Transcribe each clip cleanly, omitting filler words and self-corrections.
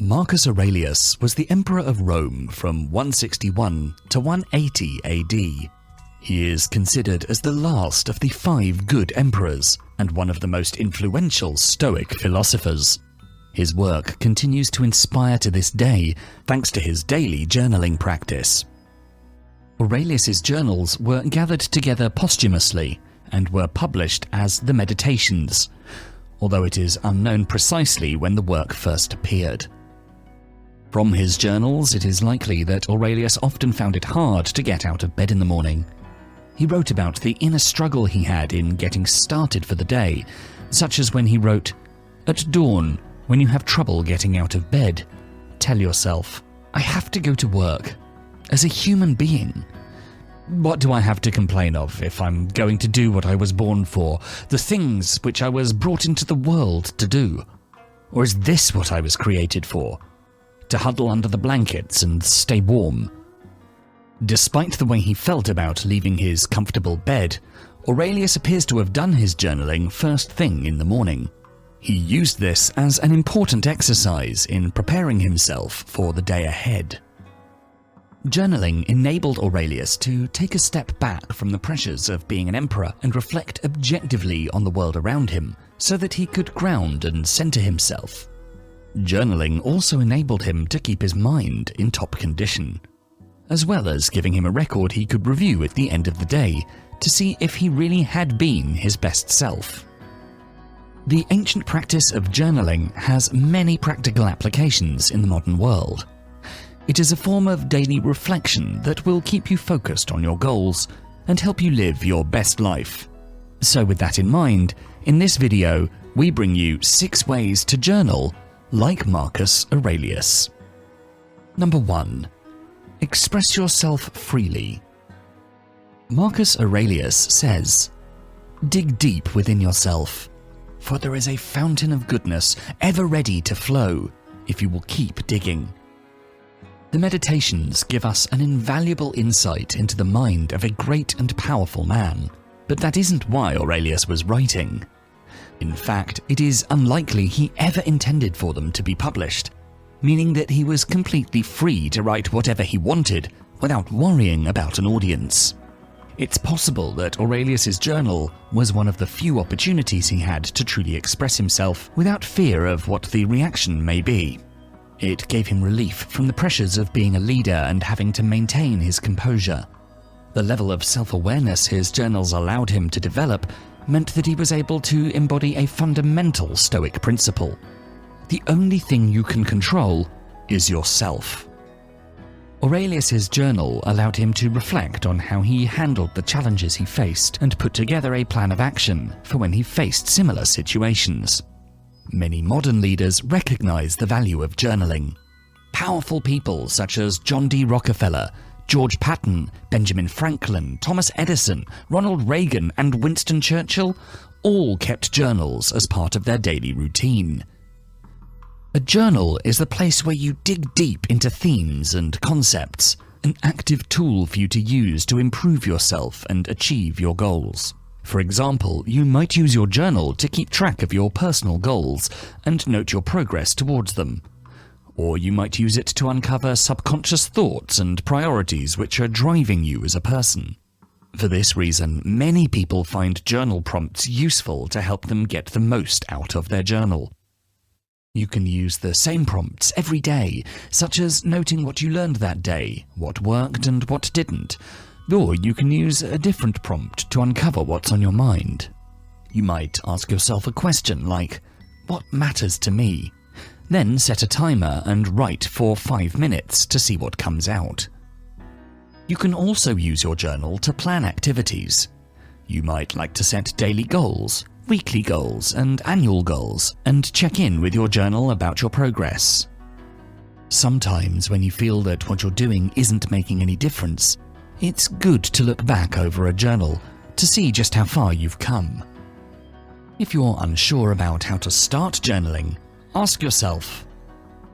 Marcus Aurelius was the Emperor of Rome from 161 to 180 AD. He is considered as the last of the 5 good emperors and one of the most influential Stoic philosophers. His work continues to inspire to this day thanks to his daily journaling practice. Aurelius's journals were gathered together posthumously and were published as the Meditations, although it is unknown precisely when the work first appeared. From his journals, it is likely that Aurelius often found it hard to get out of bed in the morning. He wrote about the inner struggle he had in getting started for the day, such as when he wrote, "At dawn, when you have trouble getting out of bed, tell yourself, I have to go to work. As a human being. What do I have to complain of if I'm going to do what I was born for, the things which I was brought into the world to do? Or is this what I was created for? To huddle under the blankets and stay warm?" Despite the way he felt about leaving his comfortable bed, Aurelius appears to have done his journaling first thing in the morning. He used this as an important exercise in preparing himself for the day ahead. Journaling enabled Aurelius to take a step back from the pressures of being an emperor and reflect objectively on the world around him so that he could ground and center himself. Journaling also enabled him to keep his mind in top condition, as well as giving him a record he could review at the end of the day to see if he really had been his best self. The ancient practice of journaling has many practical applications in the modern world. It is a form of daily reflection that will keep you focused on your goals and help you live your best life. So with that in mind, in this video, we bring you 6 ways to journal like Marcus Aurelius. Number 1. Express yourself freely. Marcus Aurelius says, "Dig deep within yourself, for there is a fountain of goodness ever ready to flow if you will keep digging." The Meditations give us an invaluable insight into the mind of a great and powerful man, but that isn't why Aurelius was writing. In fact, it is unlikely he ever intended for them to be published, meaning that he was completely free to write whatever he wanted without worrying about an audience. It's possible that Aurelius's journal was one of the few opportunities he had to truly express himself without fear of what the reaction may be. It gave him relief from the pressures of being a leader and having to maintain his composure. The level of self-awareness his journals allowed him to develop meant that he was able to embody a fundamental Stoic principle. The only thing you can control is yourself. Aurelius's journal allowed him to reflect on how he handled the challenges he faced and put together a plan of action for when he faced similar situations. Many modern leaders recognize the value of journaling. Powerful people such as John D. Rockefeller, George Patton, Benjamin Franklin, Thomas Edison, Ronald Reagan, and Winston Churchill all kept journals as part of their daily routine. A journal is the place where you dig deep into themes and concepts, an active tool for you to use to improve yourself and achieve your goals. For example, you might use your journal to keep track of your personal goals and note your progress towards them. Or you might use it to uncover subconscious thoughts and priorities which are driving you as a person. For this reason, many people find journal prompts useful to help them get the most out of their journal. You can use the same prompts every day, such as noting what you learned that day, what worked and what didn't. Or you can use a different prompt to uncover what's on your mind. You might ask yourself a question like, "What matters to me?" Then set a timer and write for 5 minutes to see what comes out. You can also use your journal to plan activities. You might like to set daily goals, weekly goals, and annual goals, and check in with your journal about your progress. Sometimes when you feel that what you're doing isn't making any difference, it's good to look back over a journal to see just how far you've come. If you're unsure about how to start journaling, ask yourself,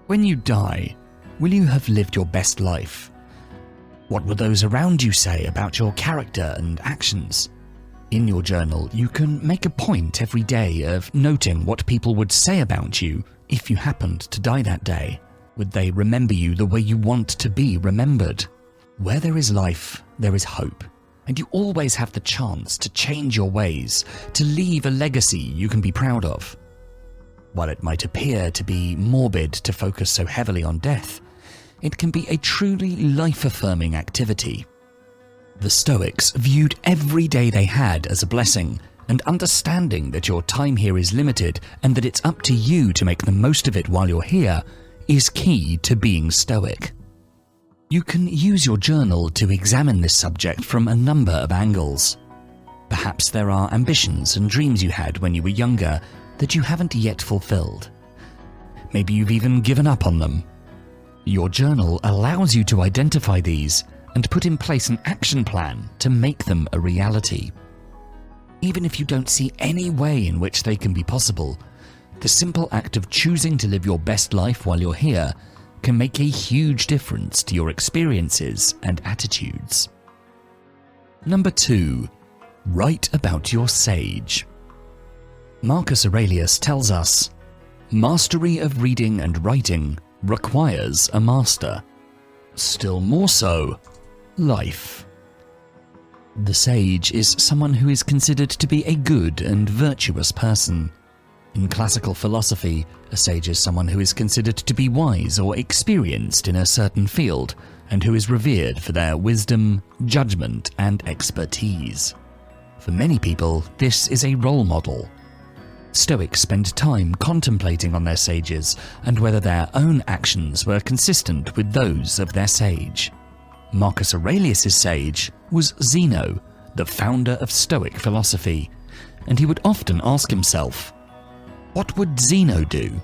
when you die, will you have lived your best life? What will those around you say about your character and actions? In your journal, you can make a point every day of noting what people would say about you if you happened to die that day. Would they remember you the way you want to be remembered? Where there is life, there is hope, and you always have the chance to change your ways, to leave a legacy you can be proud of. While it might appear to be morbid to focus so heavily on death, it can be a truly life-affirming activity. The Stoics viewed every day they had as a blessing, and understanding that your time here is limited and that it's up to you to make the most of it while you're here is key to being Stoic. You can use your journal to examine this subject from a number of angles. Perhaps there are ambitions and dreams you had when you were younger that you haven't yet fulfilled. Maybe you've even given up on them. Your journal allows you to identify these and put in place an action plan to make them a reality. Even if you don't see any way in which they can be possible, the simple act of choosing to live your best life while you're here can make a huge difference to your experiences and attitudes. Number 2. Write about your sage. Marcus Aurelius tells us, "Mastery of reading and writing requires a master. Still more so, life." The sage is someone who is considered to be a good and virtuous person. In classical philosophy, a sage is someone who is considered to be wise or experienced in a certain field, and who is revered for their wisdom, judgment, and expertise. For many people, this is a role model. Stoics spend time contemplating on their sages and whether their own actions were consistent with those of their sage. Marcus Aurelius' sage was Zeno, the founder of Stoic philosophy, and he would often ask himself, what would Zeno do?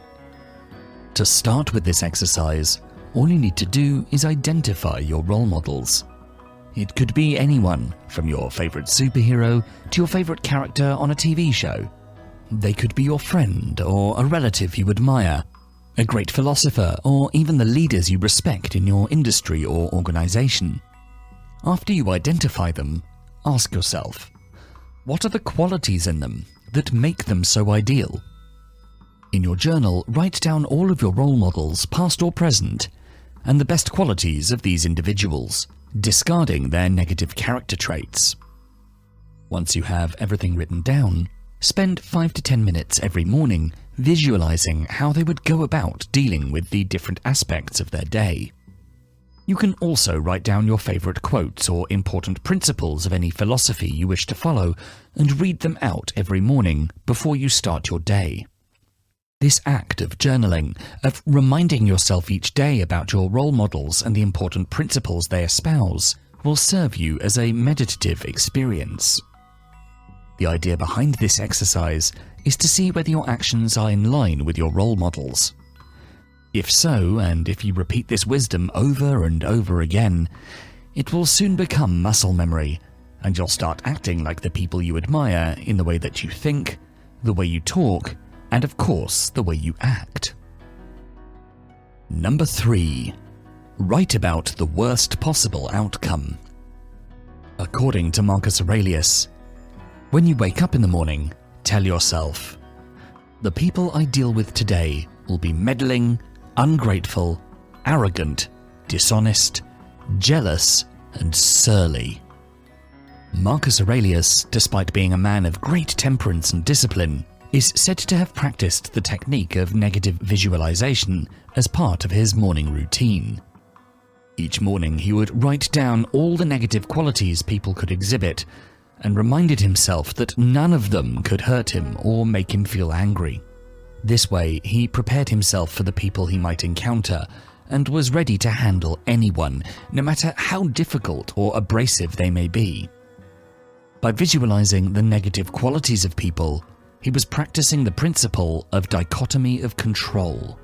To start with this exercise, all you need to do is identify your role models. It could be anyone, from your favorite superhero to your favorite character on a TV show. They could be your friend or a relative you admire, a great philosopher, or even the leaders you respect in your industry or organization. After you identify them, ask yourself, what are the qualities in them that make them so ideal? In your journal, write down all of your role models, past or present, and the best qualities of these individuals, discarding their negative character traits. Once you have everything written down, spend 5 to 10 minutes every morning visualizing how they would go about dealing with the different aspects of their day. You can also write down your favorite quotes or important principles of any philosophy you wish to follow and read them out every morning before you start your day. This act of journaling, of reminding yourself each day about your role models and the important principles they espouse, will serve you as a meditative experience. The idea behind this exercise is to see whether your actions are in line with your role models. If so, and if you repeat this wisdom over and over again, it will soon become muscle memory, and you'll start acting like the people you admire in the way that you think, the way you talk, and of course, the way you act. Number 3. Write about the worst possible outcome. According to Marcus Aurelius, when you wake up in the morning, tell yourself, the people I deal with today will be meddling, ungrateful, arrogant, dishonest, jealous, and surly. Marcus Aurelius, despite being a man of great temperance and discipline, is said to have practiced the technique of negative visualization as part of his morning routine. Each morning he would write down all the negative qualities people could exhibit and reminded himself that none of them could hurt him or make him feel angry. This way, he prepared himself for the people he might encounter and was ready to handle anyone, no matter how difficult or abrasive they may be. By visualizing the negative qualities of people, he was practicing the principle of dichotomy of control.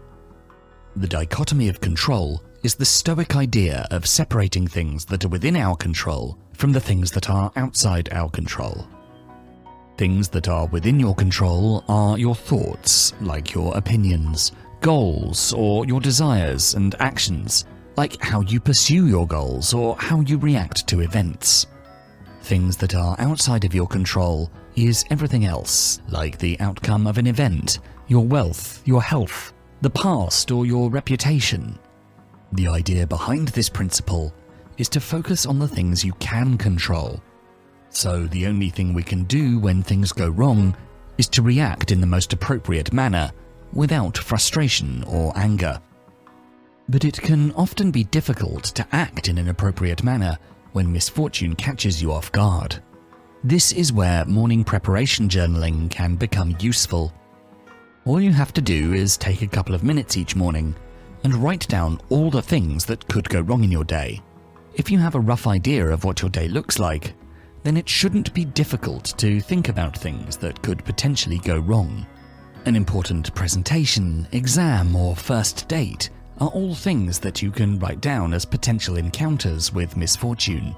The dichotomy of control is the Stoic idea of separating things that are within our control from the things that are outside our control. Things that are within your control are your thoughts, like your opinions, goals, or your desires and actions, like how you pursue your goals or how you react to events. Things that are outside of your control is everything else, like the outcome of an event, your wealth, your health, the past, or your reputation. The idea behind this principle is to focus on the things you can control. So the only thing we can do when things go wrong is to react in the most appropriate manner, without frustration or anger. But it can often be difficult to act in an appropriate manner when misfortune catches you off guard. This is where morning preparation journaling can become useful. All you have to do is take a couple of minutes each morning and write down all the things that could go wrong in your day. If you have a rough idea of what your day looks like, then it shouldn't be difficult to think about things that could potentially go wrong. An important presentation, exam, or first date are all things that you can write down as potential encounters with misfortune.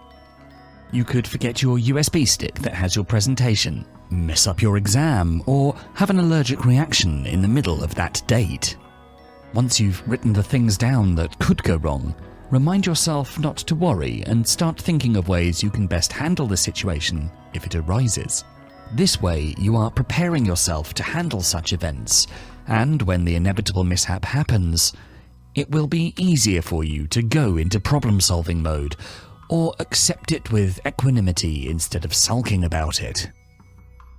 You could forget your USB stick that has your presentation, mess up your exam, or have an allergic reaction in the middle of that date. Once you've written the things down that could go wrong, remind yourself not to worry and start thinking of ways you can best handle the situation if it arises. This way, you are preparing yourself to handle such events, and when the inevitable mishap happens, it will be easier for you to go into problem-solving mode or accept it with equanimity instead of sulking about it.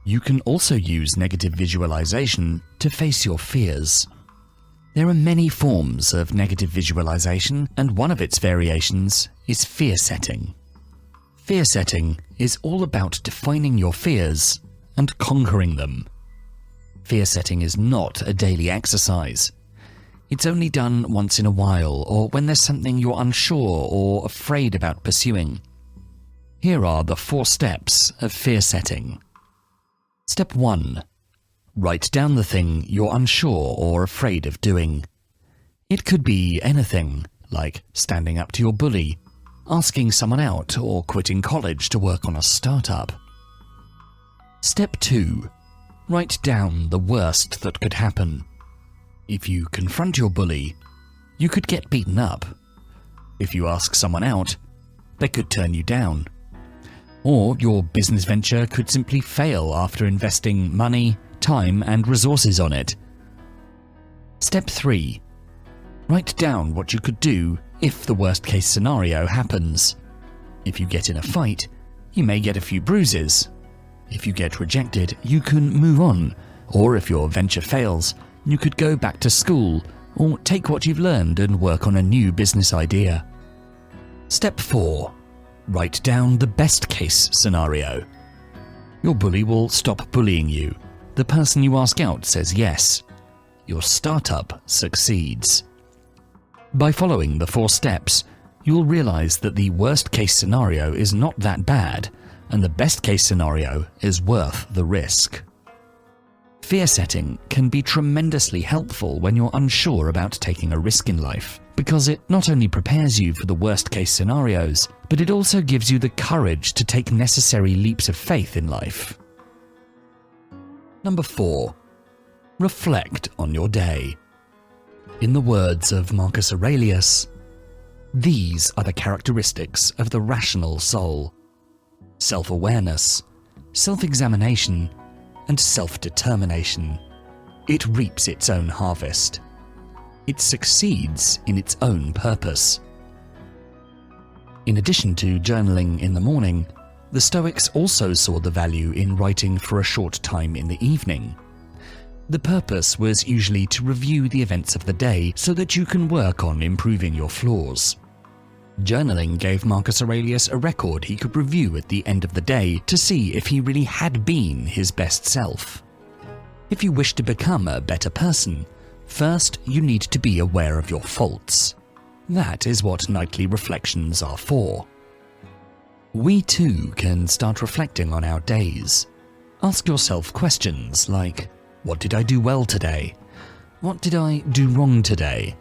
You can also use negative visualization to face your fears. There are many forms of negative visualization, and one of its variations is fear setting. Fear setting is all about defining your fears and conquering them. Fear setting is not a daily exercise. It's only done once in a while, or when there's something you're unsure or afraid about pursuing. Here are the 4 steps of fear setting. Step 1. Write down the thing you're unsure or afraid of doing. It could be anything, like standing up to your bully, asking someone out, or quitting college to work on a startup. Step 2. Write down the worst that could happen. If you confront your bully, you could get beaten up. If you ask someone out, they could turn you down. Or your business venture could simply fail after investing money, time, and resources on it. Step 3. Write down what you could do if the worst-case scenario happens. If you get in a fight, you may get a few bruises. If you get rejected, you can move on. Or if your venture fails, you could go back to school or take what you've learned and work on a new business idea. Step 4. Write down the best-case scenario. Your bully will stop bullying you. The person you ask out says yes. Your startup succeeds. By following the 4 steps, you'll realize that the worst-case scenario is not that bad, and the best-case scenario is worth the risk. Fear setting can be tremendously helpful when you're unsure about taking a risk in life, because it not only prepares you for the worst-case scenarios, but it also gives you the courage to take necessary leaps of faith in life. Number 4. Reflect on your day. In the words of Marcus Aurelius, these are the characteristics of the rational soul: self-awareness, self-examination, and self-determination. It reaps its own harvest. It succeeds in its own purpose. In addition to journaling in the morning, the Stoics also saw the value in writing for a short time in the evening. The purpose was usually to review the events of the day so that you can work on improving your flaws. Journaling gave Marcus Aurelius a record he could review at the end of the day to see if he really had been his best self. If you wish to become a better person, first you need to be aware of your faults. That is what nightly reflections are for. We too can start reflecting on our days. Ask yourself questions like, what did I do well today? What did I do wrong today?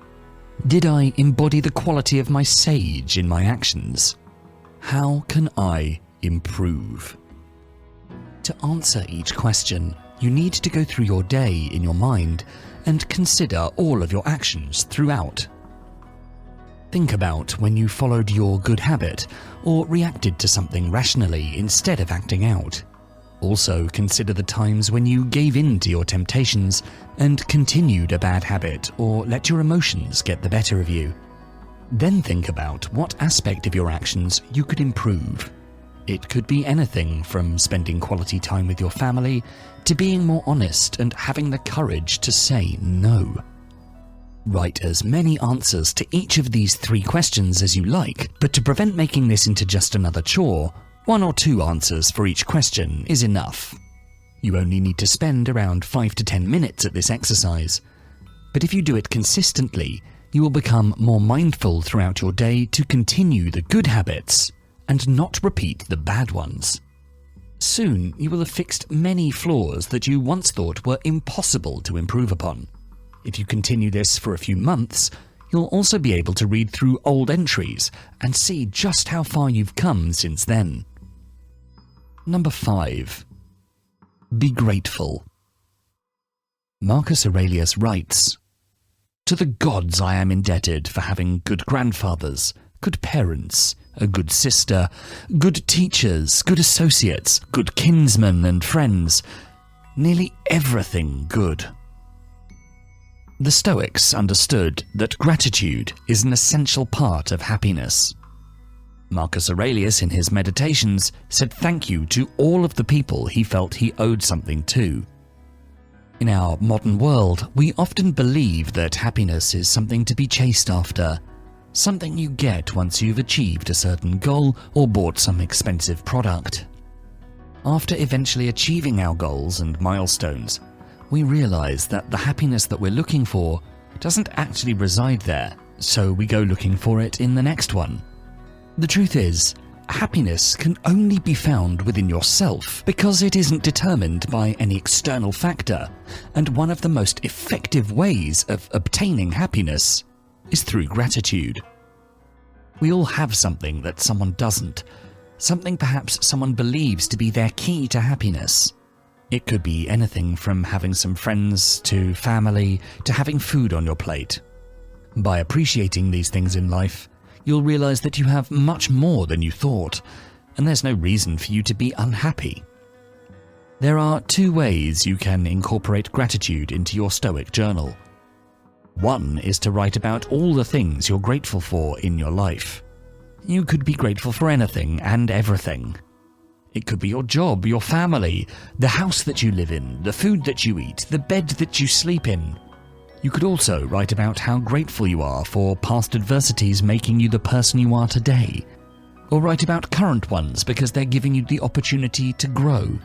Did I embody the quality of my sage in my actions? How can I improve? To answer each question, you need to go through your day in your mind and consider all of your actions throughout. Think about when you followed your good habit or reacted to something rationally instead of acting out. Also consider the times when you gave in to your temptations and continued a bad habit or let your emotions get the better of you. Then think about what aspect of your actions you could improve. It could be anything from spending quality time with your family to being more honest and having the courage to say no. Write as many answers to each of these 3 questions as you like, but to prevent making this into just another chore, 1 or 2 answers for each question is enough. You only need to spend around 5 to 10 minutes at this exercise. But if you do it consistently, you will become more mindful throughout your day to continue the good habits and not repeat the bad ones. Soon, you will have fixed many flaws that you once thought were impossible to improve upon. If you continue this for a few months, you'll also be able to read through old entries and see just how far you've come since then. Number 5. Be grateful. Marcus Aurelius writes, "To the gods I am indebted for having good grandfathers, good parents, a good sister, good teachers, good associates, good kinsmen and friends, nearly everything good." The Stoics understood that gratitude is an essential part of happiness. Marcus Aurelius, in his Meditations, said thank you to all of the people he felt he owed something to. In our modern world, we often believe that happiness is something to be chased after, something you get once you've achieved a certain goal or bought some expensive product. After eventually achieving our goals and milestones, we realize that the happiness that we're looking for doesn't actually reside there, so we go looking for it in the next one. The truth is, happiness can only be found within yourself because it isn't determined by any external factor, and one of the most effective ways of obtaining happiness is through gratitude. We all have something that someone doesn't, something perhaps someone believes to be their key to happiness. It could be anything from having some friends to family to having food on your plate. By appreciating these things in life, you'll realize that you have much more than you thought, and there's no reason for you to be unhappy. There are 2 ways you can incorporate gratitude into your Stoic journal. One is to write about all the things you're grateful for in your life. You could be grateful for anything and everything. It could be your job, your family, the house that you live in, the food that you eat, the bed that you sleep in. You could also write about how grateful you are for past adversities making you the person you are today, or write about current ones because they're giving you the opportunity to grow.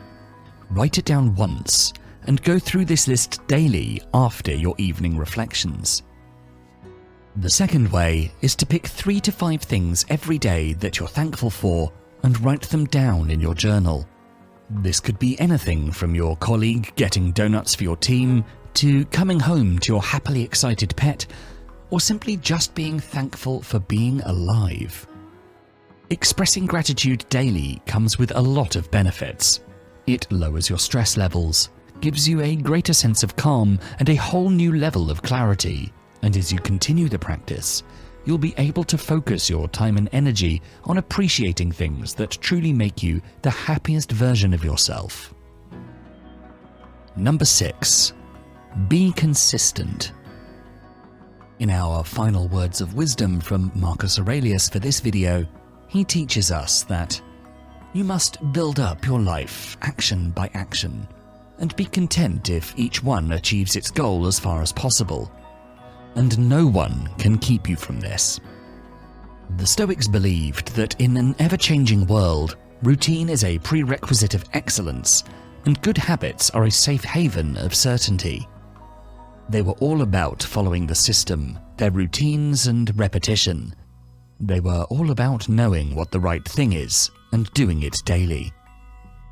Write it down once and go through this list daily after your evening reflections. The second way is to pick 3 to 5 things every day that you're thankful for and write them down in your journal. This could be anything from your colleague getting donuts for your team to coming home to your happily excited pet, or simply just being thankful for being alive. Expressing gratitude daily comes with a lot of benefits. It lowers your stress levels, gives you a greater sense of calm and a whole new level of clarity, and as you continue the practice, you'll be able to focus your time and energy on appreciating things that truly make you the happiest version of yourself. Number 6. Be consistent. In our final words of wisdom from Marcus Aurelius for this video, he teaches us that you must build up your life action by action, and be content if each one achieves its goal as far as possible. And no one can keep you from this. The Stoics believed that in an ever-changing world, routine is a prerequisite of excellence, and good habits are a safe haven of certainty. They were all about following the system, their routines and repetition. They were all about knowing what the right thing is and doing it daily.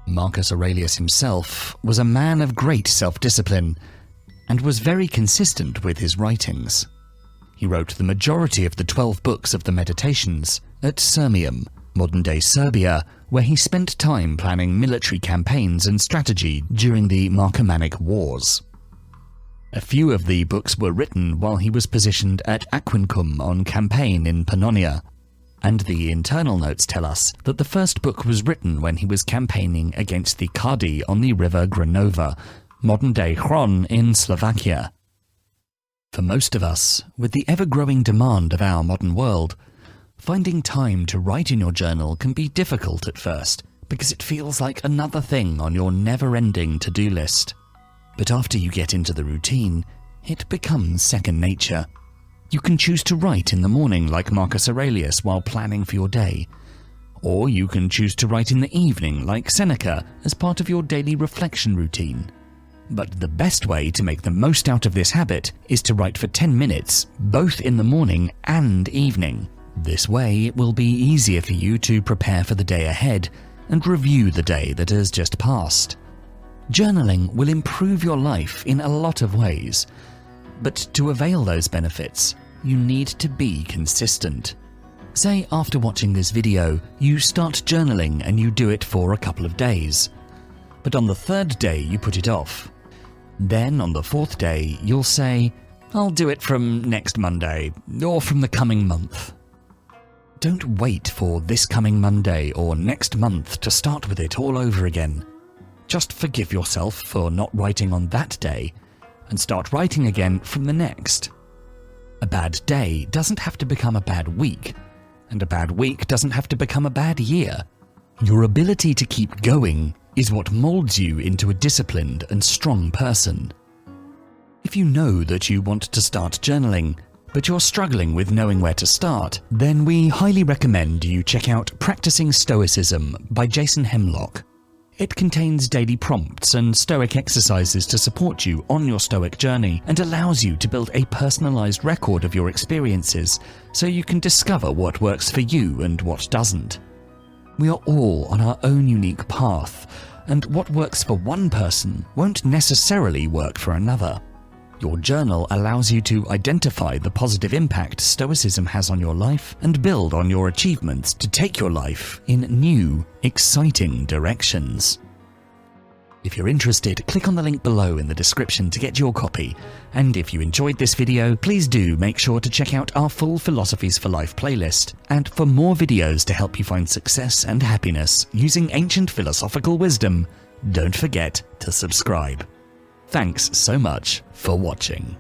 Marcus Aurelius himself was a man of great self-discipline and was very consistent with his writings. He wrote the majority of the 12 books of the Meditations at Sirmium, modern-day Serbia, where he spent time planning military campaigns and strategy during the Marcomannic Wars. A few of the books were written while he was positioned at Aquincum on campaign in Pannonia, And the internal notes tell us that the first book was written when he was campaigning against the Kadi on the river Granova, modern-day Hron in Slovakia. For most of us, with the ever-growing demand of our modern world, finding time to write in your journal can be difficult at first because it feels like another thing on your never-ending to-do list. But after you get into the routine, it becomes second nature. You can choose to write in the morning like Marcus Aurelius while planning for your day. Or you can choose to write in the evening like Seneca as part of your daily reflection routine. But the best way to make the most out of this habit is to write for 10 minutes, both in the morning and evening. This way it will be easier for you to prepare for the day ahead and review the day that has just passed. Journaling will improve your life in a lot of ways, but to avail those benefits, you need to be consistent. Say after watching this video, you start journaling and you do it for a couple of days. But on the third day you put it off. Then on the fourth day you'll say, I'll do it from next Monday or from the coming month. Don't wait for this coming Monday or next month to start with it all over again. Just forgive yourself for not writing on that day and start writing again from the next. A bad day doesn't have to become a bad week, and a bad week doesn't have to become a bad year. Your ability to keep going is what molds you into a disciplined and strong person. If you know that you want to start journaling, but you're struggling with knowing where to start, then we highly recommend you check out Practicing Stoicism by Jason Hemlock. It contains daily prompts and Stoic exercises to support you on your Stoic journey and allows you to build a personalized record of your experiences so you can discover what works for you and what doesn't. We are all on our own unique path, and what works for one person won't necessarily work for another. Your journal allows you to identify the positive impact Stoicism has on your life and build on your achievements to take your life in new, exciting directions. If you're interested, click on the link below in the description to get your copy. And if you enjoyed this video, please do make sure to check out our full Philosophies for Life playlist. And for more videos to help you find success and happiness using ancient philosophical wisdom, don't forget to subscribe. Thanks so much for watching.